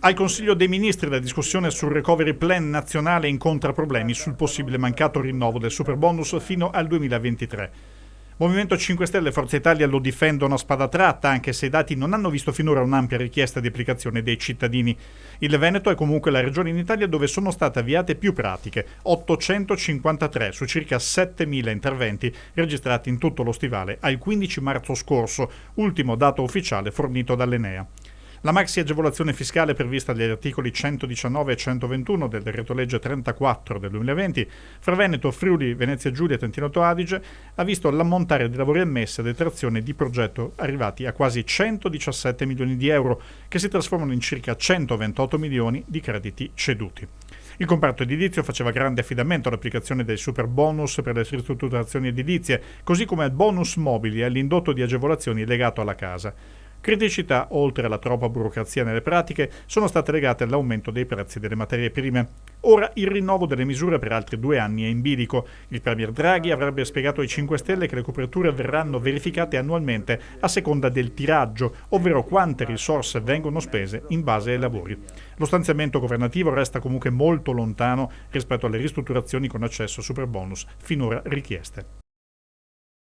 Al Consiglio dei Ministri la discussione sul recovery plan nazionale incontra problemi sul possibile mancato rinnovo del superbonus fino al 2023. Movimento 5 Stelle e Forza Italia lo difendono a spada tratta, anche se i dati non hanno visto finora un'ampia richiesta di applicazione dei cittadini. Il Veneto è comunque la regione in Italia dove sono state avviate più pratiche, 853 su circa 7.000 interventi registrati in tutto lo stivale al 15 marzo scorso, ultimo dato ufficiale fornito dall'Enea. La maxi agevolazione fiscale prevista dagli articoli 119 e 121 del decreto legge 34 del 2020 fra Veneto, Friuli, Venezia Giulia e Trentino Alto Adige ha visto l'ammontare di lavori ammessi a detrazione di progetto arrivati a quasi 117 milioni di euro, che si trasformano in circa 128 milioni di crediti ceduti. Il comparto edilizio faceva grande affidamento all'applicazione del super bonus per le ristrutturazioni edilizie, così come al bonus mobili e all'indotto di agevolazioni legato alla casa. Criticità, oltre alla troppa burocrazia nelle pratiche, sono state legate all'aumento dei prezzi delle materie prime. Ora il rinnovo delle misure per altri 2 anni è in bilico. Il premier Draghi avrebbe spiegato ai 5 Stelle che le coperture verranno verificate annualmente a seconda del tiraggio, ovvero quante risorse vengono spese in base ai lavori. Lo stanziamento governativo resta comunque molto lontano rispetto alle ristrutturazioni con accesso superbonus finora richieste.